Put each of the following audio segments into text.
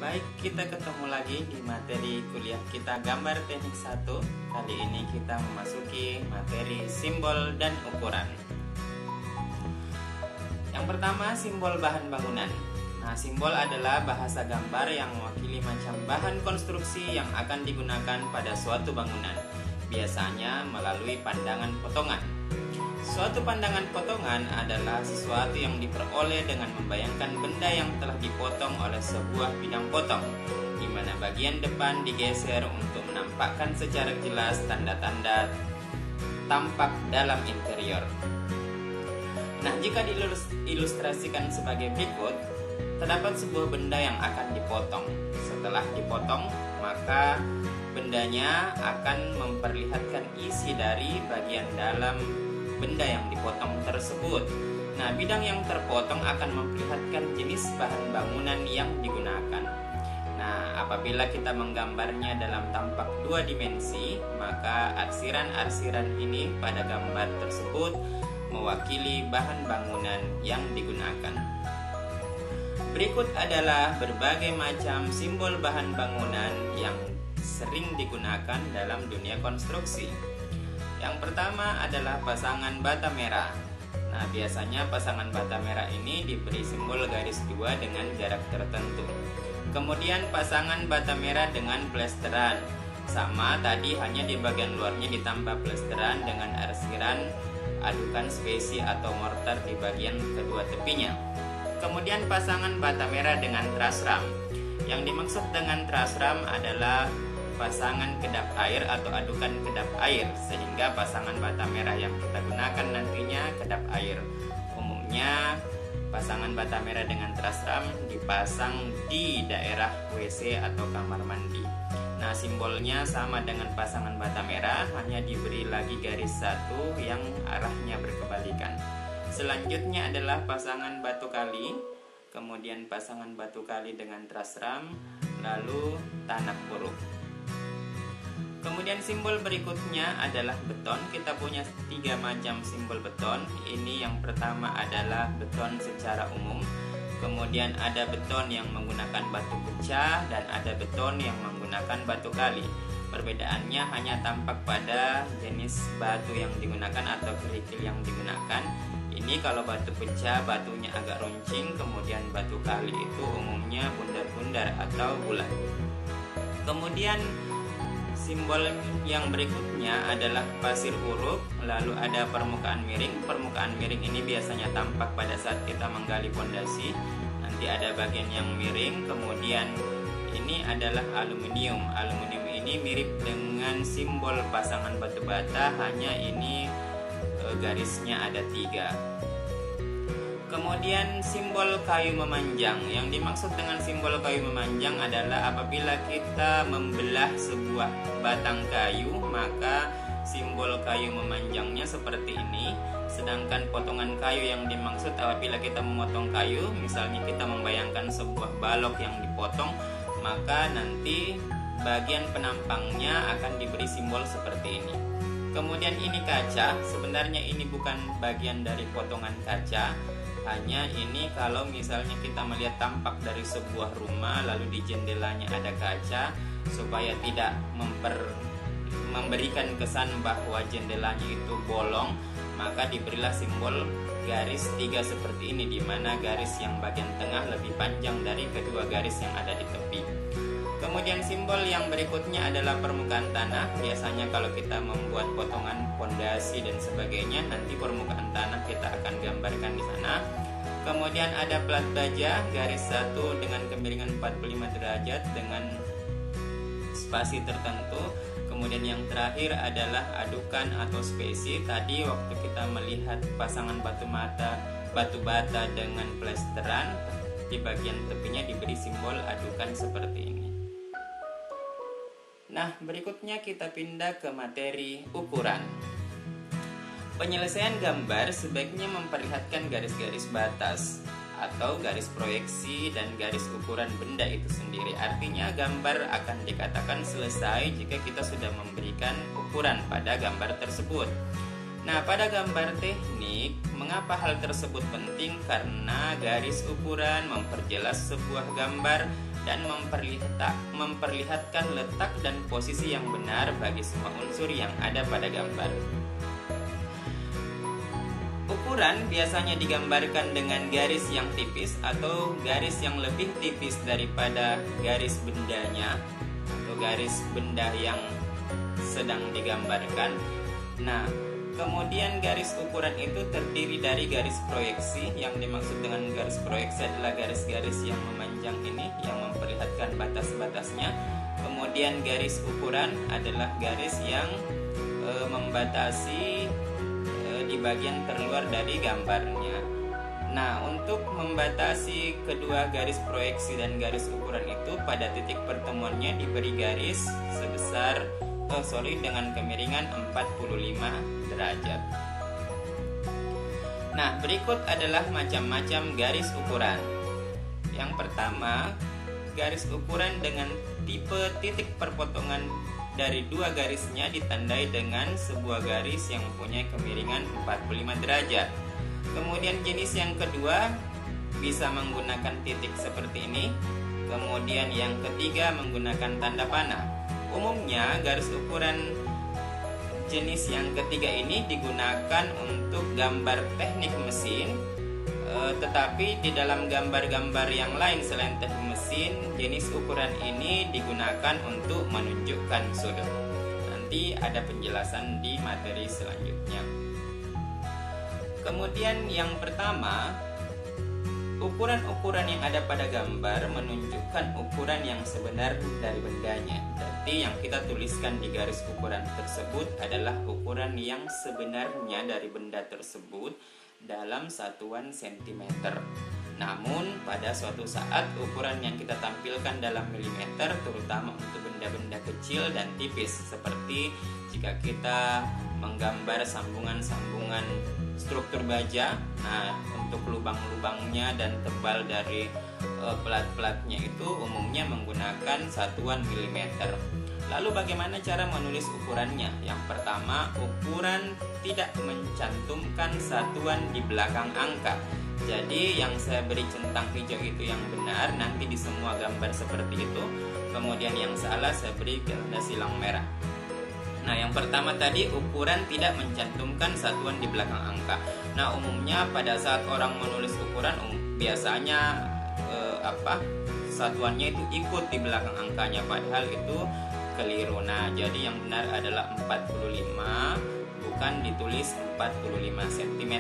Baik, kita ketemu lagi di materi kuliah kita gambar teknik 1. Kali ini kita memasuki materi simbol dan ukuran. Yang pertama, simbol bahan bangunan. Nah, simbol adalah bahasa gambar yang mewakili macam bahan konstruksi yang akan digunakan pada suatu bangunan, biasanya melalui pandangan potongan. Suatu pandangan potongan adalah sesuatu yang diperoleh dengan membayangkan benda yang telah dipotong oleh sebuah bidang potong, di mana bagian depan digeser untuk menampakkan secara jelas tanda-tanda tampak dalam interior. Nah, jika diilustrasikan sebagai berikut, terdapat sebuah benda yang akan dipotong. Setelah dipotong, maka bendanya akan memperlihatkan isi dari bagian dalam benda yang dipotong tersebut. Nah, bidang yang terpotong akan memperlihatkan jenis bahan bangunan yang digunakan. Nah, apabila kita menggambarnya dalam tampak dua dimensi, maka arsiran-arsiran ini pada gambar tersebut mewakili bahan bangunan yang digunakan. Berikut adalah berbagai macam simbol bahan bangunan yang sering digunakan dalam dunia konstruksi. Yang pertama adalah pasangan bata merah. Nah, biasanya pasangan bata merah ini diberi simbol garis 2 dengan jarak tertentu. Kemudian pasangan bata merah dengan plesteran. Sama tadi, hanya di bagian luarnya ditambah plesteran dengan arsiran adukan spesi atau mortar di bagian kedua tepinya. Kemudian pasangan bata merah dengan truss ram. Yang dimaksud dengan truss ram adalah pasangan kedap air atau adukan kedap air, sehingga pasangan bata merah yang kita gunakan nantinya kedap air. Umumnya pasangan bata merah dengan truss ram dipasang di daerah WC atau kamar mandi. Nah, simbolnya sama dengan pasangan bata merah, hanya diberi lagi garis satu yang arahnya berkebalikan. Selanjutnya adalah pasangan batu kali, kemudian pasangan batu kali dengan truss ram, lalu tanah puruk. Kemudian simbol berikutnya adalah beton. Kita punya 3 macam simbol beton. Ini yang pertama adalah beton secara umum. Kemudian ada beton yang menggunakan batu pecah dan ada beton yang menggunakan batu kali. Perbedaannya hanya tampak pada jenis batu yang digunakan atau kerikil yang digunakan. Ini kalau batu pecah batunya agak runcing, kemudian batu kali itu umumnya bundar-bundar atau bulat. Kemudian simbol yang berikutnya adalah pasir uruk, lalu ada permukaan miring. Permukaan miring ini biasanya tampak pada saat kita menggali fondasi. Nanti ada bagian yang miring. Kemudian ini adalah aluminium. Aluminium ini mirip dengan simbol pasangan batu bata, hanya ini garisnya ada 3. Kemudian simbol kayu memanjang. Yang dimaksud dengan simbol kayu memanjang adalah apabila kita membelah sebuah batang kayu, maka simbol kayu memanjangnya seperti ini. Sedangkan potongan kayu yang dimaksud apabila kita memotong kayu, misalnya kita membayangkan sebuah balok yang dipotong, maka nanti bagian penampangnya akan diberi simbol seperti ini. Kemudian ini kaca. Sebenarnya ini bukan bagian dari potongan kaca, hanya ini kalau misalnya kita melihat tampak dari sebuah rumah lalu di jendelanya ada kaca, supaya tidak memberikan kesan bahwa jendelanya itu bolong, maka diberilah simbol garis 3 seperti ini, di mana garis yang bagian tengah lebih panjang dari kedua garis yang ada di tepi. Kemudian simbol yang berikutnya adalah permukaan tanah. Biasanya kalau kita membuat potongan fondasi dan sebagainya, nanti permukaan tanah kita akan gambarkan di sana. Kemudian ada plat baja garis 1 dengan kemiringan 45 derajat dengan spasi tertentu. Kemudian yang terakhir adalah adukan atau spesi. Tadi waktu kita melihat pasangan batu bata dengan plesteran, di bagian tepinya diberi simbol adukan seperti ini. Nah, berikutnya kita pindah ke materi ukuran. Penyelesaian gambar sebaiknya memperlihatkan garis-garis batas atau garis proyeksi dan garis ukuran benda itu sendiri. Artinya gambar akan dikatakan selesai jika kita sudah memberikan ukuran pada gambar tersebut. Nah, pada gambar teknik, mengapa hal tersebut penting? Karena garis ukuran memperjelas sebuah gambar dan memperlihatkan letak dan posisi yang benar bagi semua unsur yang ada pada gambar. Ukuran biasanya digambarkan dengan garis yang tipis atau garis yang lebih tipis daripada garis bendanya atau garis benda yang sedang digambarkan. Nah, kemudian garis ukuran itu terdiri dari garis proyeksi. Yang dimaksud dengan garis proyeksi adalah garis-garis yang memanjang ini yang memperlihatkan batas-batasnya. Kemudian garis ukuran adalah garis yang membatasi di bagian terluar dari gambarnya. Nah, untuk membatasi kedua garis proyeksi dan garis ukuran itu, pada titik pertemuannya diberi garis sebesar dengan kemiringan 45 derajat. Nah, berikut adalah macam-macam garis ukuran. Yang pertama, garis ukuran dengan tipe titik perpotongan dari dua garisnya ditandai dengan sebuah garis yang mempunyai kemiringan 45 derajat. Kemudian jenis yang kedua bisa menggunakan titik seperti ini. Kemudian yang ketiga menggunakan tanda panah. Umumnya garis ukuran jenis yang ketiga ini digunakan untuk gambar teknik mesin, tetapi di dalam gambar-gambar yang lain selain teknik mesin, jenis ukuran ini digunakan untuk menunjukkan sudut. Nanti ada penjelasan di materi selanjutnya. Kemudian yang pertama, ukuran-ukuran yang ada pada gambar menunjukkan ukuran yang sebenar dari bendanya. Berarti yang kita tuliskan di garis ukuran tersebut adalah ukuran yang sebenarnya dari benda tersebut dalam satuan sentimeter. Namun pada suatu saat ukuran yang kita tampilkan dalam milimeter, terutama untuk benda-benda kecil dan tipis, seperti jika kita menggambar sambungan-sambungan struktur baja. Nah, untuk lubang-lubangnya dan tebal dari pelat-pelatnya itu umumnya menggunakan satuan milimeter. Lalu bagaimana cara menulis ukurannya? Yang pertama, ukuran tidak mencantumkan satuan di belakang angka. Jadi yang saya beri centang hijau itu yang benar, nanti di semua gambar seperti itu. Kemudian yang salah saya beri tanda silang merah. Nah, yang pertama tadi ukuran tidak mencantumkan satuan di belakang angka. Nah, umumnya pada saat orang menulis ukuran biasanya satuannya itu ikut di belakang angkanya, padahal itu keliru. Nah, jadi yang benar adalah 45, bukan ditulis 45 cm.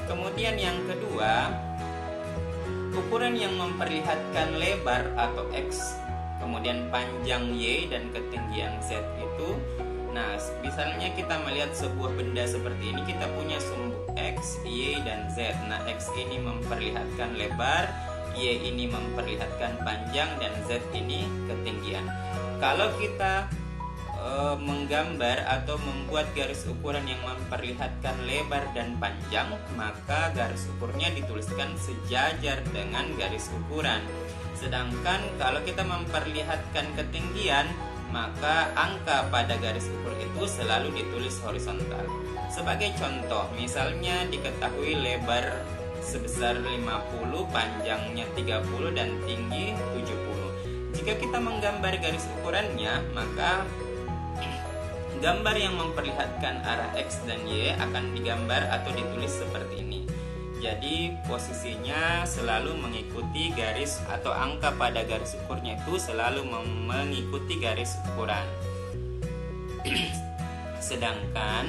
Kemudian yang kedua, ukuran yang memperlihatkan lebar atau X, kemudian panjang Y dan ketinggian Z itu. Nah, misalnya kita melihat sebuah benda seperti ini, kita punya sumbu X, Y, dan Z. Nah, X ini memperlihatkan lebar, Y ini memperlihatkan panjang, dan Z ini ketinggian. Kalau kita menggambar atau membuat garis ukuran yang memperlihatkan lebar dan panjang, maka garis ukurnya dituliskan sejajar dengan garis ukuran. Sedangkan kalau kita memperlihatkan ketinggian, maka angka pada garis ukur itu selalu ditulis horizontal. Sebagai contoh, misalnya diketahui lebar sebesar 50, panjangnya 30, dan tinggi 70. Jika kita menggambar garis ukurannya, maka gambar yang memperlihatkan arah X dan Y akan digambar atau ditulis seperti ini. Jadi posisinya selalu mengikuti garis atau angka pada garis ukurnya itu selalu mengikuti garis ukuran. Sedangkan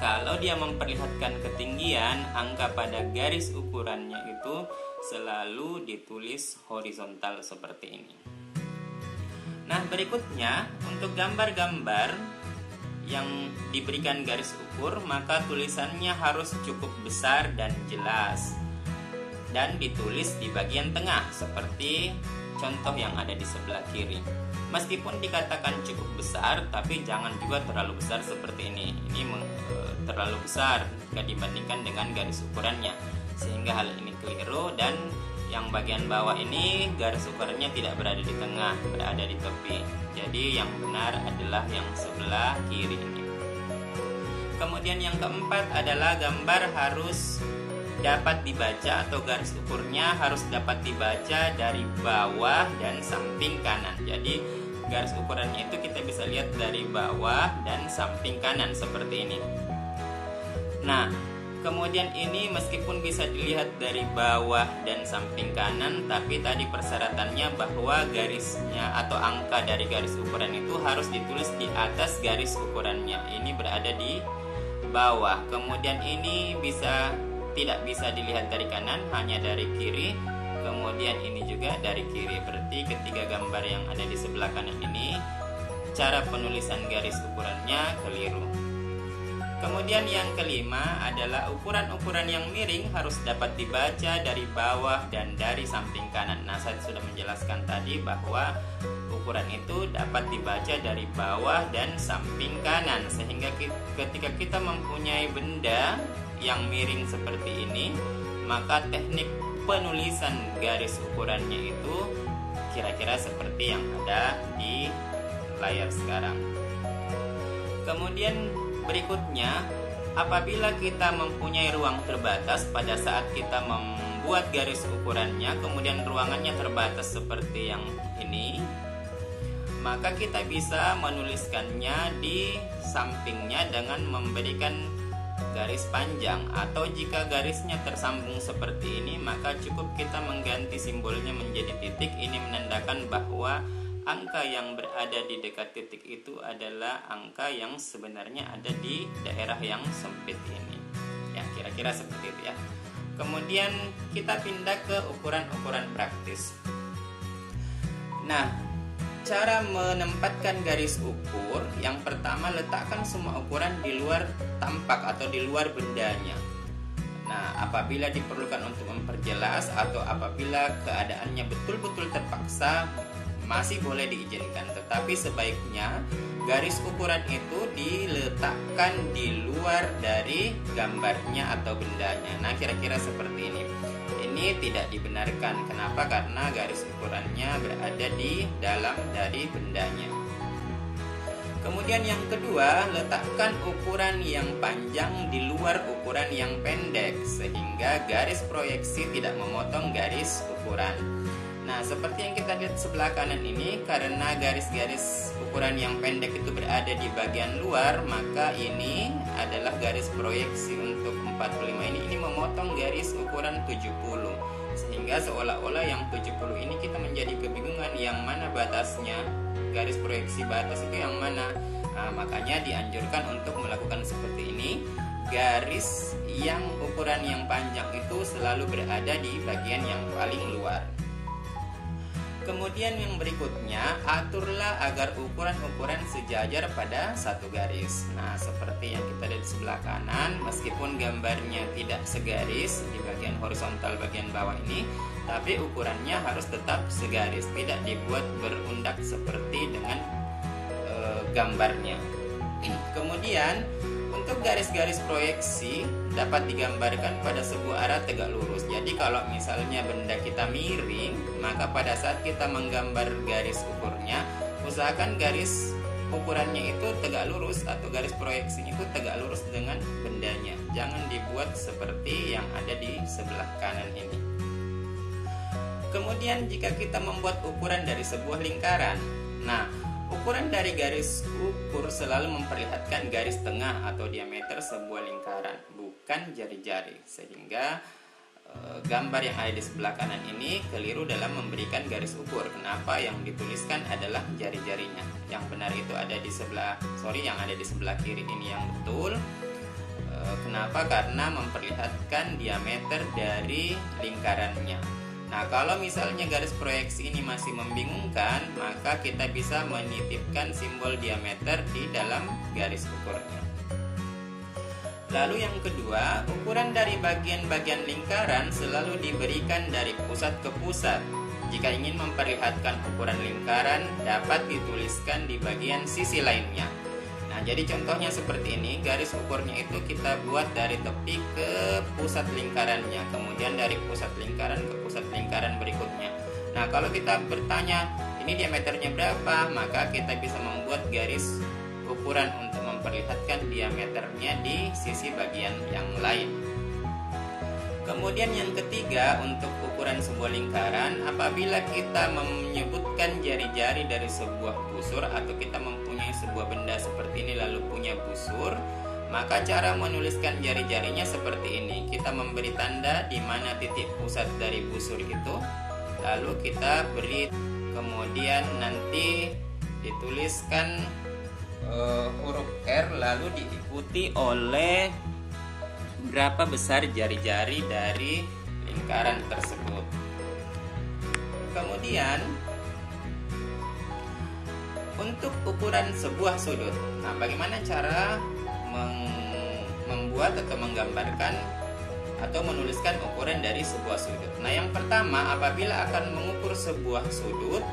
kalau dia memperlihatkan ketinggian, angka pada garis ukurannya itu selalu ditulis horizontal seperti ini. Nah, berikutnya untuk gambar-gambar yang diberikan garis ukur, maka tulisannya harus cukup besar dan jelas dan ditulis di bagian tengah seperti contoh yang ada di sebelah kiri. Meskipun dikatakan cukup besar, tapi jangan juga terlalu besar seperti ini. Ini terlalu besar jika dibandingkan dengan garis ukurannya, sehingga hal ini keliru. Dan yang bagian bawah ini garis ukurannya tidak berada di tengah, berada di tepi. Jadi yang benar adalah yang sebelah kiri ini. Kemudian yang keempat adalah gambar harus dapat dibaca atau garis ukurnya harus dapat dibaca dari bawah dan samping kanan. Jadi garis ukurannya itu kita bisa lihat dari bawah dan samping kanan seperti ini. Nah, kemudian ini meskipun bisa dilihat dari bawah dan samping kanan, tapi tadi persyaratannya bahwa garisnya atau angka dari garis ukuran itu harus ditulis di atas garis ukurannya. Ini berada di bawah. Kemudian ini tidak bisa dilihat dari kanan, hanya dari kiri. Kemudian ini juga dari kiri. Berarti ketiga gambar yang ada di sebelah kanan ini cara penulisan garis ukurannya keliru. Kemudian yang kelima adalah ukuran-ukuran yang miring harus dapat dibaca dari bawah dan dari samping kanan. Nah, saya sudah menjelaskan tadi bahwa ukuran itu dapat dibaca dari bawah dan samping kanan, sehingga ketika kita mempunyai benda yang miring seperti ini, maka teknik penulisan garis ukurannya itu kira-kira seperti yang ada di layar sekarang. Kemudian berikutnya, apabila kita mempunyai ruang terbatas pada saat kita membuat garis ukurannya, kemudian ruangannya terbatas seperti yang ini, maka kita bisa menuliskannya di sampingnya dengan memberikan garis panjang, atau jika garisnya tersambung seperti ini, maka cukup kita mengganti simbolnya menjadi titik. Ini menandakan bahwa angka yang berada di dekat titik itu adalah angka yang sebenarnya ada di daerah yang sempit ini. Ya, kira-kira seperti itu ya. Kemudian kita pindah ke ukuran-ukuran praktis. Nah, cara menempatkan garis ukur, yang pertama letakkan semua ukuran di luar tampak atau di luar bendanya. Nah, apabila diperlukan untuk memperjelas atau apabila keadaannya betul-betul terpaksa, masih boleh diizinkan, tetapi sebaiknya garis ukuran itu diletakkan di luar dari gambarnya atau bendanya. Nah, kira-kira seperti ini. Ini tidak dibenarkan. Kenapa? Karena garis ukurannya berada di dalam dari bendanya. Kemudian yang kedua, letakkan ukuran yang panjang di luar ukuran yang pendek, sehingga garis proyeksi tidak memotong garis ukuran. Nah, seperti yang kita lihat sebelah kanan ini, karena garis-garis ukuran yang pendek itu berada di bagian luar, maka ini adalah garis proyeksi untuk 45 ini memotong garis ukuran 70. Sehingga seolah-olah yang 70 ini kita menjadi kebingungan yang mana batasnya, garis proyeksi batas itu yang mana. Nah, makanya dianjurkan untuk melakukan seperti ini. Garis yang ukuran yang panjang itu selalu berada di bagian yang paling luar. Kemudian yang berikutnya, aturlah agar ukuran-ukuran sejajar pada satu garis. Nah, seperti yang kita lihat di sebelah kanan, meskipun gambarnya tidak segaris di bagian horizontal bagian bawah ini, tapi ukurannya harus tetap segaris, tidak dibuat berundak seperti dengan gambarnya. Kemudian untuk garis-garis proyeksi dapat digambarkan pada sebuah arah tegak lurus. Jadi kalau misalnya benda kita miring, maka pada saat kita menggambar garis ukurnya, usahakan garis ukurannya itu tegak lurus atau garis proyeksinya itu tegak lurus dengan bendanya. Jangan dibuat seperti yang ada di sebelah kanan ini. Kemudian jika kita membuat ukuran dari sebuah lingkaran, nah, ukuran dari garis ukur selalu memperlihatkan garis tengah atau diameter sebuah lingkaran, bukan jari-jari. Sehingga gambar yang ada di sebelah kanan ini keliru dalam memberikan garis ukur. Kenapa? Yang dituliskan adalah jari-jarinya. Yang benar itu ada di yang ada di sebelah kiri ini yang betul. Kenapa? Karena memperlihatkan diameter dari lingkarannya. Nah, kalau misalnya garis proyeksi ini masih membingungkan, maka kita bisa menitipkan simbol diameter di dalam garis ukurnya. Lalu yang kedua, ukuran dari bagian-bagian lingkaran selalu diberikan dari pusat ke pusat. Jika ingin memperlihatkan ukuran lingkaran, dapat dituliskan di bagian sisi lainnya. Nah, jadi contohnya seperti ini, garis ukurnya itu kita buat dari tepi ke pusat lingkarannya, kemudian dari pusat lingkaran ke pusat lingkaran berikutnya. Nah, kalau kita bertanya, ini diameternya berapa? Maka kita bisa membuat garis ukuran untuk memperlihatkan diameternya di sisi bagian yang lain. Kemudian yang ketiga, untuk ukuran sebuah lingkaran, apabila kita menyebutkan jari-jari dari sebuah busur atau kita mempunyai sebuah benda seperti ini lalu punya busur, maka cara menuliskan jari-jarinya seperti ini. Kita memberi tanda di mana titik pusat dari busur itu, lalu kita beri, kemudian nanti dituliskan huruf R lalu diikuti oleh berapa besar jari-jari dari lingkaran tersebut. Kemudian untuk ukuran sebuah sudut, nah bagaimana cara membuat atau menggambarkan atau menuliskan ukuran dari sebuah sudut? Nah, yang pertama, apabila akan mengukur sebuah sudut,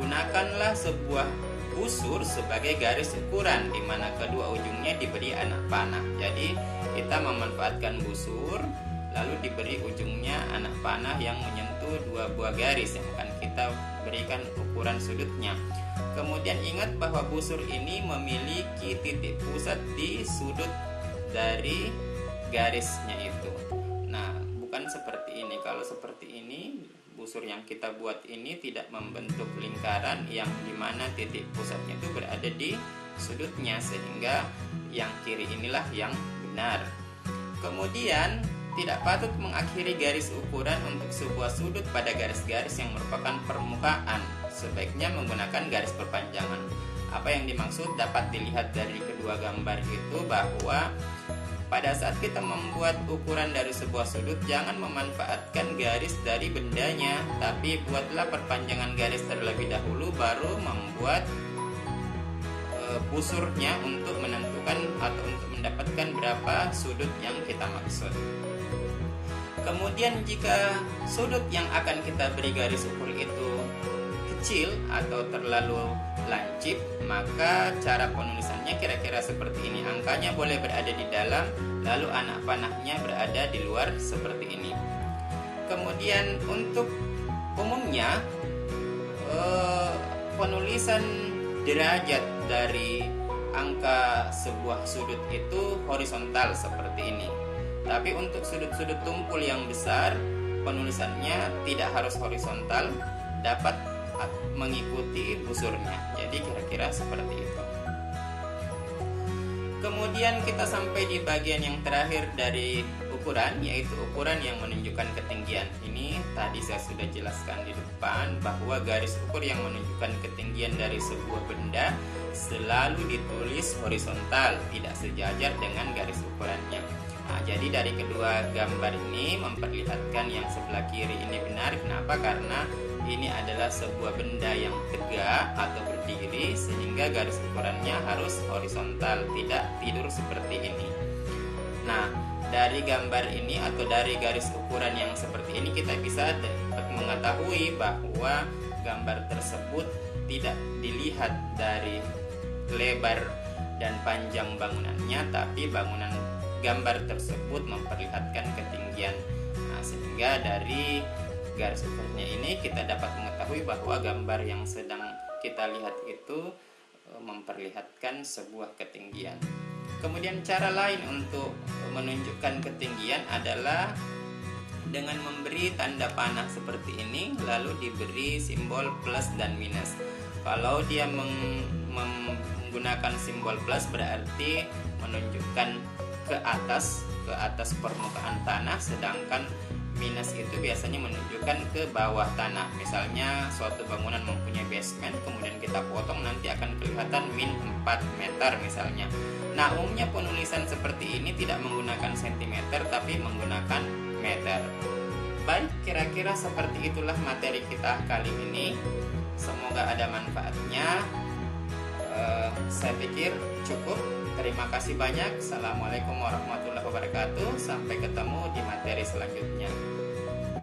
gunakanlah sebuah busur sebagai garis ukuran di mana kedua ujungnya diberi anak panah. Jadi kita memanfaatkan busur lalu diberi ujungnya anak panah yang menyentuh dua buah garis yang akan kita berikan ukuran sudutnya. Kemudian ingat bahwa busur ini memiliki titik pusat di sudut dari garisnya itu. Nah, bukan seperti ini. Kalau seperti ini, busur yang kita buat ini tidak membentuk lingkaran yang dimana titik pusatnya itu berada di sudutnya, sehingga yang kiri inilah yang benar. Kemudian tidak patut mengakhiri garis ukuran untuk sebuah sudut pada garis-garis yang merupakan permukaan. Sebaiknya menggunakan garis perpanjangan. Apa yang dimaksud dapat dilihat dari kedua gambar itu, bahwa pada saat kita membuat ukuran dari sebuah sudut, jangan memanfaatkan garis dari bendanya, tapi buatlah perpanjangan garis terlebih dahulu, baru membuat busurnya untuk menentukan atau untuk mendapatkan berapa sudut yang kita maksud. Kemudian jika sudut yang akan kita beri garis ukur itu kecil atau terlalu lancip, maka cara penulisannya kira-kira seperti ini. Angkanya boleh berada di dalam, lalu anak panahnya berada di luar seperti ini. Kemudian untuk umumnya penulisan derajat dari angka sebuah sudut itu horizontal seperti ini. Tapi untuk sudut-sudut tumpul yang besar, penulisannya tidak harus horizontal, dapat mengikuti busurnya. Jadi kira-kira seperti itu. Kemudian kita sampai di bagian yang terakhir dari ukuran, yaitu ukuran yang menunjukkan ketinggian. Ini tadi saya sudah jelaskan di depan bahwa garis ukur yang menunjukkan ketinggian dari sebuah benda selalu ditulis horizontal, tidak sejajar dengan garis ukurannya. Nah, jadi dari kedua gambar ini memperlihatkan yang sebelah kiri ini benar. Kenapa? Karena ini adalah sebuah benda yang tegak atau berdiri, sehingga garis ukurannya harus horizontal, tidak tidur seperti ini. Nah, dari gambar ini atau dari garis ukuran yang seperti ini, kita bisa dapat mengetahui bahwa gambar tersebut tidak dilihat dari lebar dan panjang bangunannya, tapi gambar tersebut memperlihatkan ketinggian. Nah, sehingga dari garis ukurnya ini kita dapat mengetahui bahwa gambar yang sedang kita lihat itu memperlihatkan sebuah ketinggian. Kemudian cara lain untuk menunjukkan ketinggian adalah dengan memberi tanda panah seperti ini, lalu diberi simbol plus dan minus. Kalau dia menggunakan simbol plus berarti menunjukkan ke atas permukaan tanah, sedangkan minus itu biasanya menunjukkan ke bawah tanah. Misalnya suatu bangunan mempunyai basement, kemudian kita potong, nanti akan kelihatan min 4 meter misalnya. Nah, umumnya penulisan seperti ini tidak menggunakan sentimeter tapi menggunakan meter. Baik, kira-kira seperti itulah materi kita kali ini. Semoga ada manfaatnya. Saya pikir cukup. Terima kasih banyak. Assalamualaikum warahmatullahi wabarakatuh. Sampai ketemu di materi selanjutnya.